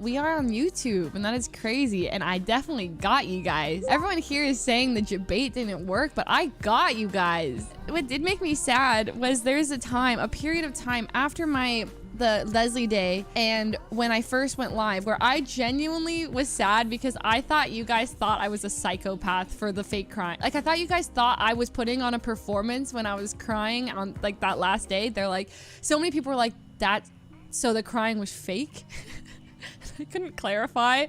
We are on YouTube, and that is crazy, and I definitely got you guys. Everyone here is saying the debate didn't work, but I got you guys. What did make me sad was there's a period of time after the Leslie day and when I first went live where I genuinely was sad because I thought you guys thought I was a psychopath for the fake crying. Like, I thought you guys thought I was putting on a performance when I was crying on like that last day. They're like, so many people were like, so the crying was fake. I couldn't clarify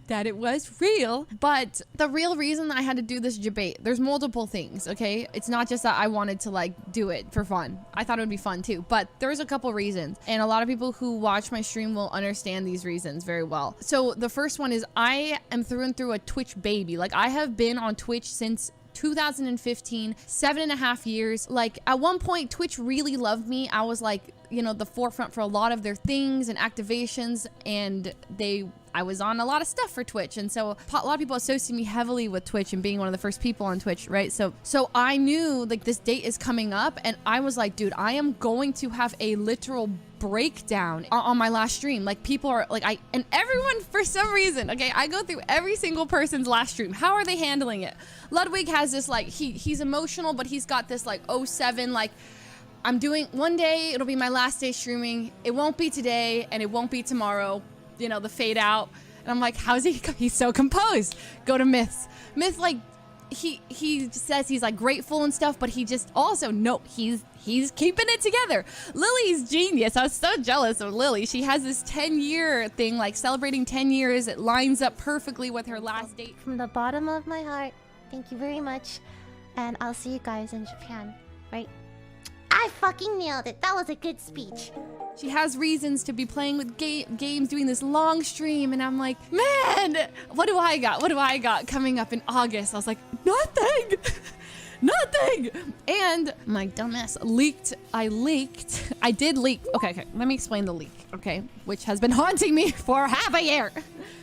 that it was real, but the real reason I had to do this debate, there's multiple things, okay? It's not just that I wanted to like do it for fun. I thought it would be fun too, but there's a couple reasons, and a lot of people who watch my stream will understand these reasons very well. So the first one is I am through and through a Twitch baby. Like, I have been on Twitch since 2015, 7.5 years. Like, at one point Twitch really loved me. I was like, you know, the forefront for a lot of their things and activations, and I was on a lot of stuff for Twitch, and so a lot of people associate me heavily with Twitch and being one of the first people on Twitch, right? So I knew like this date is coming up, and I was like, dude, I am going to have a literal breakdown on my last stream. Like, people are like, and everyone for some reason, okay, I go through every single person's last stream. How are they handling it? Ludwig has this like, he's emotional, but he's got this like 07 like, I'm doing one day, it'll be my last day streaming. It won't be today and it won't be tomorrow. You know, the fade out. And I'm like, how's he? He's so composed. Go to Myths. Myth, like, he says he's like grateful and stuff, but he just also, no, he's keeping it together. Lily's genius. I was so jealous of Lily. She has this 10-year thing, like celebrating 10 years. It lines up perfectly with her last date. From the bottom of my heart, thank you very much. And I'll see you guys in Japan, right? I fucking nailed it. That was a good speech. She has reasons to be playing with games, doing this long stream, and I'm like, man, what do I got? What do I got coming up in August? I was like, nothing. Nothing. And my dumbass I did leak. Okay, let me explain the leak, okay? Which has been haunting me for half a year.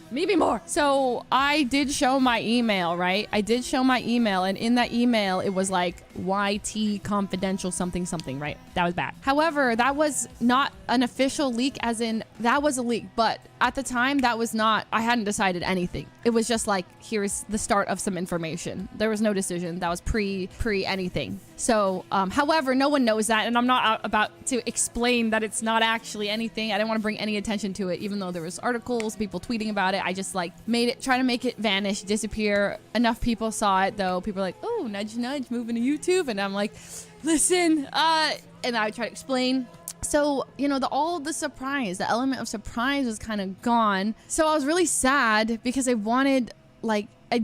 Maybe more. So I did show my email, right? I did show my email, and in that email, it was like YT confidential something, right? That was bad. However, that was not an official leak, as in that was a leak, but at the time that was not, I hadn't decided anything. It was just like, here's the start of some information. There was no decision. That was pre anything. So, however, no one knows that, and I'm not about to explain that it's not actually anything. I didn't want to bring any attention to it, even though there was articles, people tweeting about it. I just like try to make it vanish, disappear. Enough people saw it though. People are like, oh, nudge, nudge, moving to YouTube. And I'm like, listen, and I try to explain. So, you know, all the surprise, the element of surprise was kind of gone. So I was really sad because I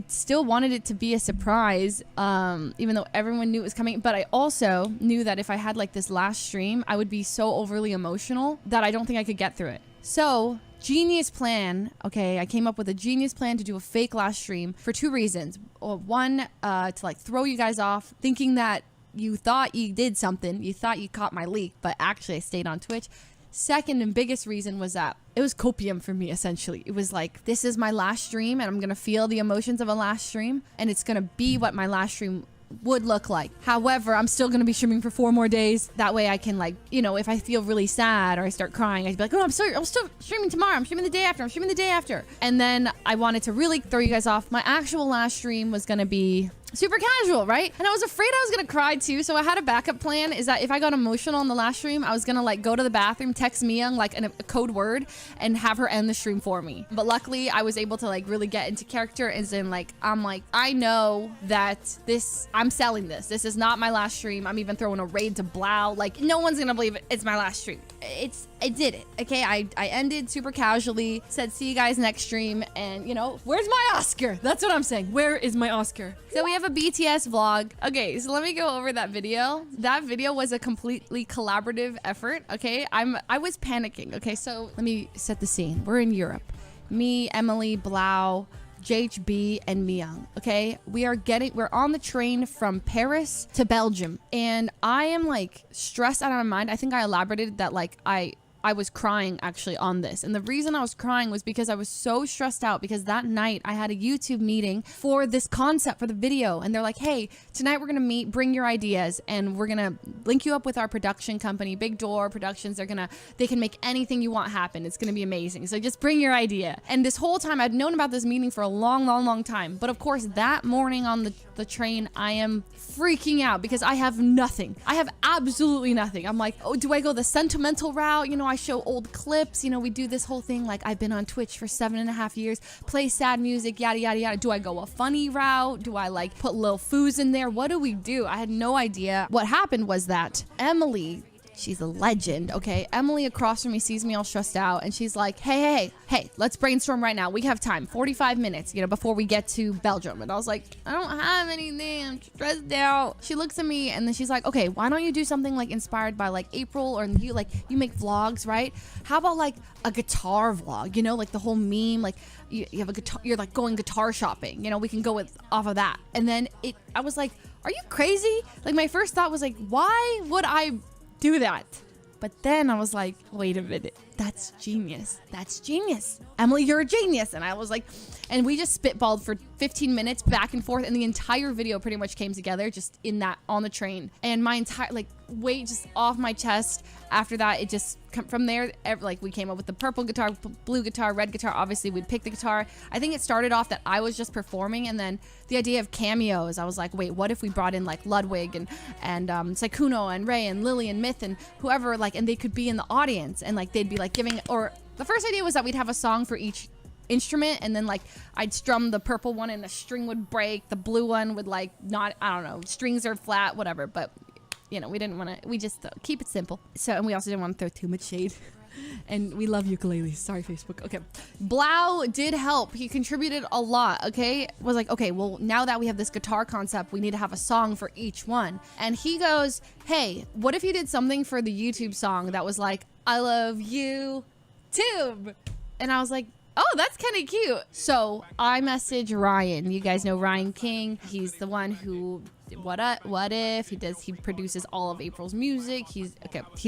still wanted it to be a surprise, even though everyone knew it was coming. But I also knew that if I had like this last stream, I would be so overly emotional that I don't think I could get through it. So, genius plan. Okay, I came up with a genius plan to do a fake last stream for 2 reasons. One, to like throw you guys off, thinking that you thought you did something. You thought you caught my leak, but actually I stayed on Twitch. Second and biggest reason was that it was copium for me, essentially. It was like, this is my last stream, and I'm gonna feel the emotions of a last stream, and it's gonna be what my last stream would look like. However, I'm still gonna be streaming for 4 more days. That way I can, like, you know, if I feel really sad or I start crying, I'd be like, oh, I'm still streaming tomorrow. I'm streaming the day after. I'm streaming the day after. And then I wanted to really throw you guys off. My actual last stream was gonna be super casual, right? And I was afraid I was gonna cry too, so I had a backup plan, is that if I got emotional in the last stream, I was gonna like go to the bathroom, text Miyoung like a code word, and have her end the stream for me. But luckily, I was able to like really get into character, as in like, I'm like, I know that I'm selling this. This is not my last stream. I'm even throwing a raid to Blau. Like, no one's gonna believe it's my last stream. I did it, okay? I ended super casually, said see you guys next stream, and you know, where's my Oscar? That's what I'm saying. Where is my Oscar? So we have a BTS vlog. Okay, so let me go over that video. That video was a completely collaborative effort, okay? I was panicking, okay? So let me set the scene. We're in Europe. Me, Emily, Blau, JHB, and Miyoung, okay? We're on the train from Paris to Belgium, and I am like stressed out of my mind. I think I elaborated that like I was crying actually on this. And the reason I was crying was because I was so stressed out because that night I had a YouTube meeting for this concept for the video. And they're like, hey, tonight we're going to meet, bring your ideas, and we're going to link you up with our production company, Big Door Productions. They can make anything you want happen. It's going to be amazing. So just bring your idea. And this whole time I'd known about this meeting for a long time. But of course that morning on the train, I am freaking out because I have nothing. I have absolutely nothing. I'm like, oh, do I go the sentimental route? You know, I show old clips. You know, we do this whole thing like I've been on Twitch for 7.5 years, play sad music, yada, yada, yada. Do I go a funny route? Do I like put Lil Fuse in there? What do we do? I had no idea. What happened was that Emily, she's a legend, okay? Emily across from me sees me all stressed out and she's like, hey, let's brainstorm right now. We have time, 45 minutes, you know, before we get to Belgium. And I was like, I don't have anything. I'm stressed out. She looks at me and then she's like, okay, why don't you do something like inspired by like April, or you make vlogs, right? How about like a guitar vlog, you know, like the whole meme, like you have a guitar, you're like going guitar shopping, you know, we can go off of that. And then I was like, are you crazy? Like my first thought was like, why would I do that? But then I was like, wait a minute, that's genius. That's genius. Emily, you're a genius. And I was like, and we just spitballed for 15 minutes back and forth, and the entire video pretty much came together just in that, on the train. And my entire like weight just off my chest. After that, it just from there, like we came up with the purple guitar, blue guitar, red guitar. Obviously we'd pick the guitar. I think it started off that I was just performing, and then the idea of cameos, I was like, wait, what if we brought in like Ludwig and Saikuno and Ray and Lily and Myth and whoever, like, and they could be in the audience, and like they'd be like giving, or the first idea was that we'd have a song for each instrument, and then like I'd strum the purple one and a string would break, the blue one would like not, I don't know, strings are flat, whatever. But you know, we didn't want to, we just keep it simple. So, and we also didn't want to throw too much shade. And we love ukuleles. Sorry, Facebook. Okay. Blau did help. He contributed a lot, okay? Was like, okay, well, now that we have this guitar concept, we need to have a song for each one. And he goes, hey, what if you did something for the YouTube song that was like, I love you, Tube? And I was like, oh, that's kind of cute. So I message Ryan. You guys know Ryan King. He's the one who what if he produces all of April's music. He's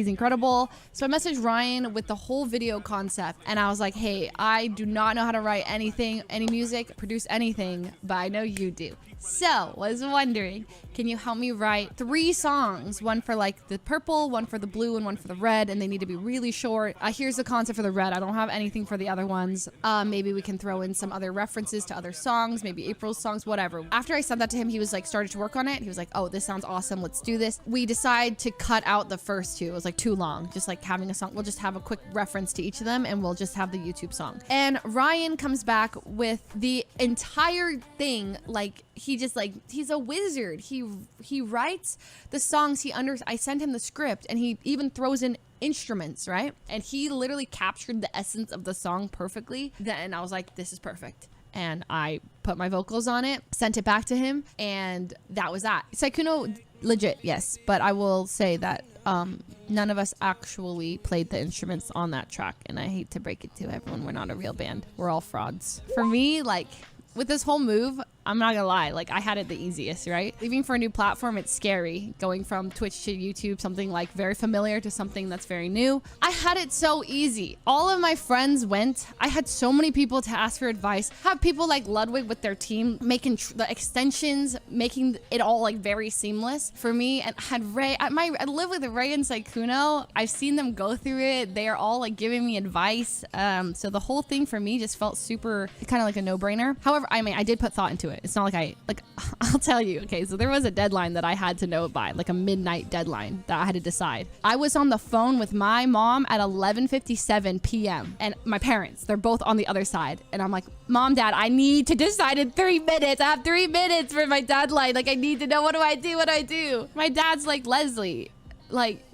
incredible. So I messaged Ryan with the whole video concept, and I was like, hey, I do not know how to write anything, any music, produce anything, but I know you do. So was wondering, can you help me write 3 songs, one for like the purple, one for the blue, and one for the red, and they need to be really short. Here's the concept for the red. I don't have anything for the other ones. Maybe we can throw in some other references to other songs, maybe April's songs, whatever. After I said that to him, he was like, started to work on it. He was like, oh, this sounds awesome, let's do this. We decided to cut out the first 2. It was like too long, just like having a song. We'll just have a quick reference to each of them, and we'll just have the YouTube song. And Ryan comes back with the entire thing. Like, he's a wizard. He writes the songs. I sent him the script, and he even throws in instruments, right? And he literally captured the essence of the song perfectly. Then I was like, this is perfect. And I put my vocals on it, sent it back to him, and that was that. Saikuno, legit, yes. But I will say that none of us actually played the instruments on that track. And I hate to break it to everyone, we're not a real band. We're all frauds. For me, like, with this whole move, I'm not gonna lie, like, I had it the easiest, right? Leaving for a new platform, it's scary. Going from Twitch to YouTube, something like very familiar, to something that's very new. I had it so easy. All of my friends went. I had so many people to ask for advice. Have people like Ludwig with their team making the extensions, making it all like very seamless for me. And had Ray, I live with Ray and Saikuno. I've seen them go through it. They are all like giving me advice. So the whole thing for me just felt super, kind of like a no-brainer. However, I mean, I did put thought into it. It's not like I'll tell you, okay, so there was a deadline that I had to know it by, like a midnight deadline that I had to decide. I was on the phone with my mom at 11:57 p.m. and my parents, they're both on the other side. And I'm like, Mom, Dad, I need to decide in 3 minutes. I have 3 minutes for my deadline. Like, I need to know, what do I do? My dad's like, Leslie, like,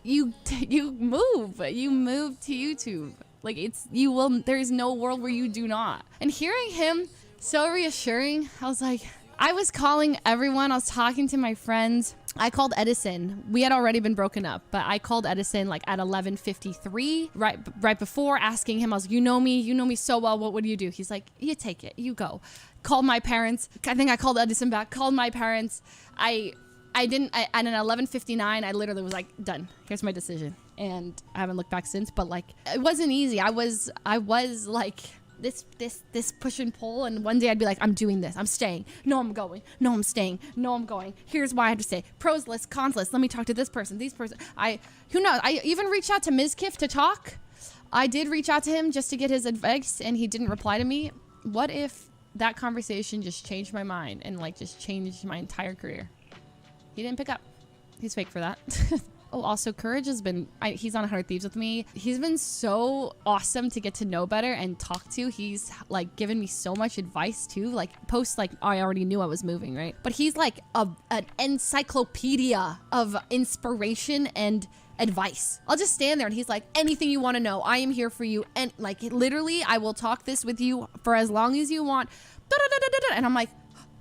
you move to YouTube. Like, there's no world where you do not. And hearing him so reassuring, I was like, I was calling everyone. I was talking to my friends. I called Edison. We had already been broken up, but I called Edison like at 11:53, right before, asking him. I was like, you know me so well. What would you do? He's like, you take it, you go. Called my parents. I think I called Edison back. Called my parents. At an 11:59, I literally was like, done. Here's my decision. and I haven't looked back since, but like, it wasn't easy. I was like this push and pull, and one day I'd be like, I'm doing this, I'm staying, no I'm going, no I'm staying, no I'm going, here's why I have to stay, pros list, cons list, let me talk to this person, who knows, I even reached out to Mizkif to talk. I did reach out to him just to get his advice, and he didn't reply to me. What if that conversation just changed my mind and like just changed my entire career? He didn't pick up. He's fake for that. Oh, also Courage has been, he's on 100 Thieves with me. He's been so awesome to get to know better and talk to. He's like given me so much advice too. Like posts like, I already knew I was moving, right? But he's like an encyclopedia of inspiration and advice. I'll just stand there and he's like, anything you want to know, I am here for you. And like literally, I will talk this with you for as long as you want. And I'm like,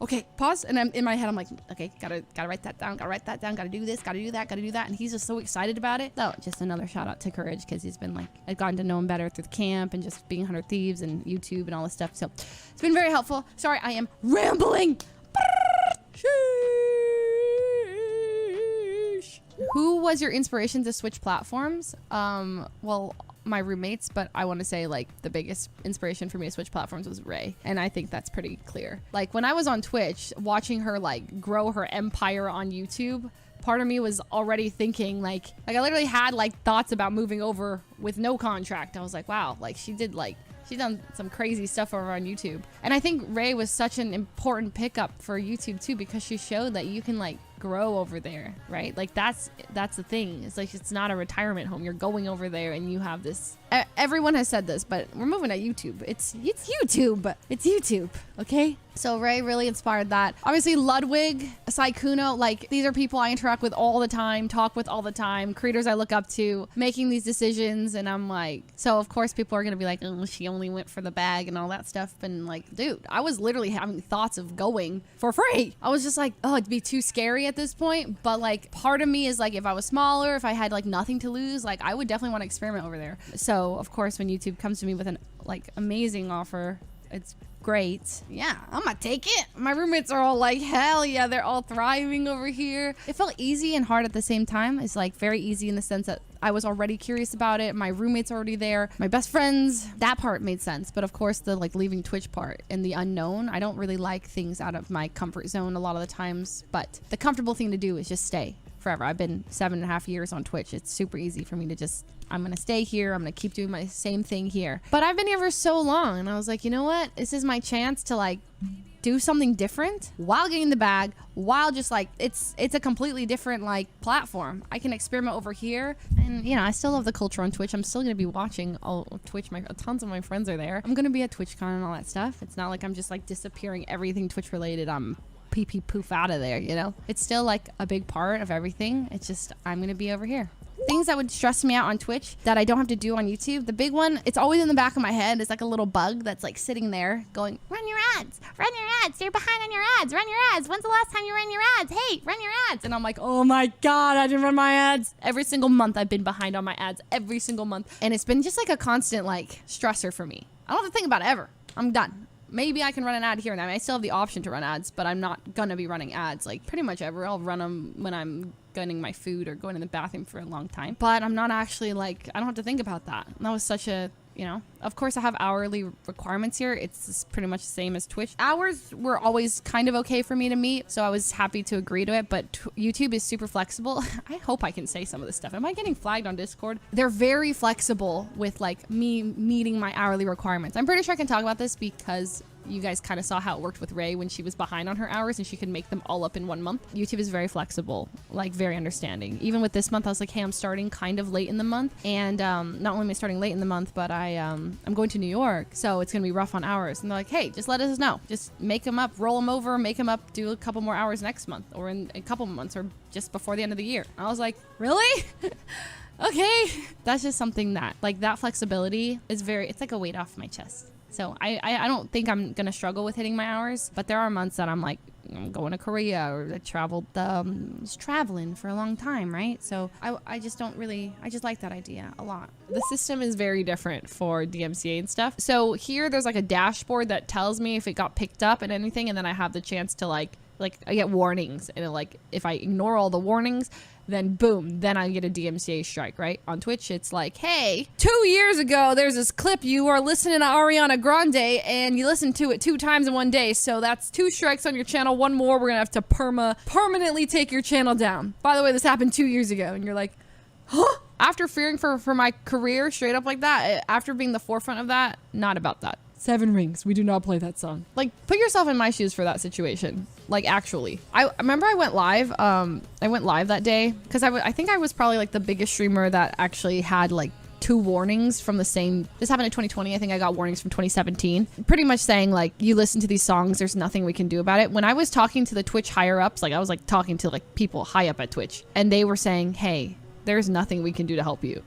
okay, pause. And I'm in my head, I'm like, okay, gotta write that down, gotta do this, gotta do that. And he's just so excited about it. So just another shout out to Courage, because he's been like, I've gotten to know him better through the camp and just being 100 Thieves and YouTube and all this stuff. So it's been very helpful. Sorry, I am rambling. Who was your inspiration to switch platforms? Well, my roommates, but I want to say like the biggest inspiration for me to switch platforms was Ray, and I think that's pretty clear. Like when I was on Twitch watching her like grow her empire on YouTube, part of me was already thinking like I literally had like thoughts about moving over with no contract. I was like, wow, like she's done some crazy stuff over on YouTube. And I think Ray was such an important pickup for YouTube too, because she showed that you can like grow over there, right? Like that's the thing. It's like, it's not a retirement home. You're going over there and you have this, everyone has said this, but we're moving to YouTube. It's YouTube. It's YouTube. Okay. So Ray really inspired that. Obviously Ludwig, Saikuno, like these are people I interact with all the time, talk with all the time, creators I look up to, making these decisions. And I'm like, so of course people are going to be like, oh, she only went for the bag and all that stuff. And like, dude, I was literally having thoughts of going for free. I was just like, oh, it'd be too scary at this point. But like part of me is like, if I was smaller, if I had like nothing to lose, like I would definitely want to experiment over there. So of course, when YouTube comes to me with an like amazing offer, it's great. Yeah, I'm gonna take it. My roommates are all like, hell yeah, they're all thriving over here. It felt easy and hard at the same time. It's like very easy in the sense that I was already curious about it. My roommates already there. My best friends, that part made sense. But of course, the like leaving Twitch part and the unknown, I don't really like things out of my comfort zone a lot of the times. But the comfortable thing to do is just stay forever. I've been 7.5 years on Twitch. It's super easy for me to just, I'm gonna stay here. I'm gonna keep doing my same thing here. But I've been here for so long, and I was like, you know what? This is my chance to like do something different while getting the bag, while just like it's a completely different like platform. I can experiment over here, and you know, I still love the culture on Twitch. I'm still gonna be watching all Twitch. Tons of my friends are there. I'm gonna be at TwitchCon and all that stuff. It's not like I'm just like disappearing everything Twitch related. I'm pee poof out of there, you know? It's still like a big part of everything. It's just, I'm gonna be over here. Things that would stress me out on Twitch that I don't have to do on YouTube. The big one, it's always in the back of my head. It's like a little bug that's like sitting there going, run your ads, you're behind on your ads, run your ads. When's the last time you ran your ads? Hey, run your ads. And I'm like, oh my God, I didn't run my ads. Every single month I've been behind on my ads, every single month. And it's been just like a constant like stressor for me. I don't have to think about it ever. I'm done. Maybe I can run an ad here and there. I mean, I still have the option to run ads, but I'm not gonna be running ads like pretty much ever. I'll run them when I'm gunning my food or going to the bathroom for a long time. But I'm not actually like, I don't have to think about that. And that was such a, you know, of course I have hourly requirements here. It's pretty much the same as Twitch. Hours were always kind of okay for me to meet, so I was happy to agree to it, but YouTube is super flexible. I hope I can say some of this stuff. Am I getting flagged on Discord? They're very flexible with like me meeting my hourly requirements. I'm pretty sure I can talk about this because you guys kind of saw how it worked with Ray when she was behind on her hours and she could make them all up in 1 month. YouTube is very flexible, like very understanding. Even with this month, I was like, hey, I'm starting kind of late in the month. And not only am I starting late in the month, but I'm going to New York. So it's going to be rough on hours. And they're like, hey, just let us know. Just make them up, roll them over, make them up, do a couple more hours next month or in a couple months or just before the end of the year. I was like, really? Okay. That's just something that, like that flexibility is very, it's like a weight off my chest. So I don't think I'm going to struggle with hitting my hours, but there are months that I'm like, I'm going to Korea or I traveled, was traveling for a long time, right? So I just don't really, I just like that idea a lot. The system is very different for DMCA and stuff. So here there's like a dashboard that tells me if it got picked up and anything, and then I have the chance to like I get warnings, and like if I ignore all the warnings, then boom, then I get a DMCA strike, right? On Twitch, it's like, hey, 2 years ago, there's this clip, you are listening to Ariana Grande, and you listened to it 2 times in one day, so that's 2 strikes on your channel, 1 more, we're gonna have to permanently take your channel down. By the way, this happened 2 years ago, and you're like, huh? After fearing for my career straight up like that, after being the forefront of that, not about that. 7 Rings, we do not play that song. Like, put yourself in my shoes for that situation. Like, actually. I remember I went live that day, because I think I was probably like the biggest streamer that actually had like 2 warnings from the same, this happened in 2020, I think I got warnings from 2017. Pretty much saying like, you listen to these songs, there's nothing we can do about it. When I was talking to the Twitch higher ups, like I was like talking to like people high up at Twitch, and they were saying, hey, there's nothing we can do to help you.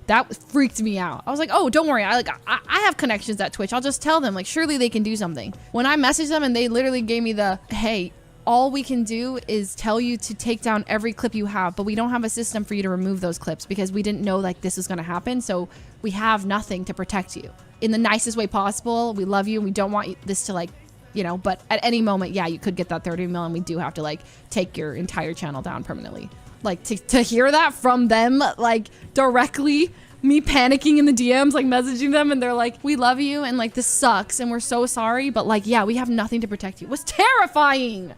That freaked me out. I was like, oh, don't worry. I have connections at Twitch. I'll just tell them, like, surely they can do something. When I messaged them and they literally gave me the, hey, all we can do is tell you to take down every clip you have, but we don't have a system for you to remove those clips because we didn't know like this was going to happen. So we have nothing to protect you in the nicest way possible. We love you and we don't want this to like, you know, but at any moment, yeah, you could get that 30 mil and we do have to like take your entire channel down permanently. Like to hear that from them, like directly, me panicking in the DMs, like messaging them, and they're like, we love you and like this sucks and we're so sorry, but like, yeah, we have nothing to protect you, was terrifying.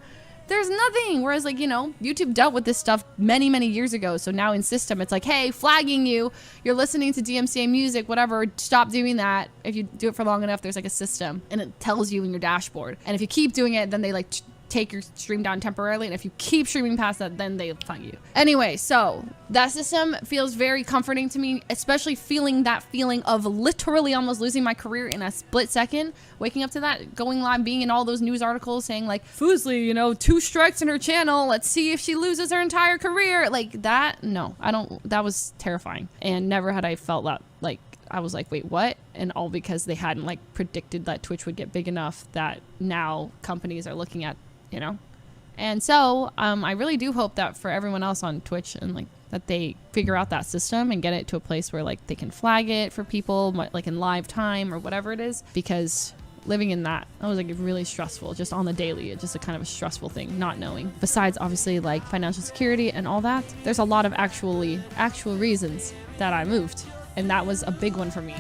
There's nothing. Whereas like, you know, YouTube dealt with this stuff many, many years ago. So now in system, it's like, hey, flagging you, you're listening to DMCA music, whatever, stop doing that. If you do it for long enough, there's like a system and it tells you in your dashboard. And if you keep doing it, then they like take your stream down temporarily, and if you keep streaming past that, then they flag you. Anyway, so that system feels very comforting to me, especially feeling that feeling of literally almost losing my career in a split second, waking up to that, going live, being in all those news articles saying like, Fuslie, you know, 2 strikes in her channel, let's see if she loses her entire career. Like that, no, I don't, that was terrifying. And never had I felt that, like, I was like, wait, what? And all because they hadn't like predicted that Twitch would get big enough that now companies are looking at, you know. And so I really do hope that for everyone else on Twitch and like that they figure out that system and get it to a place where like they can flag it for people like in live time or whatever it is, because living in that was like really stressful just on the daily. It's just a kind of a stressful thing, not knowing. Besides obviously like financial security and all that, there's a lot of actual reasons that I moved, and that was a big one for me.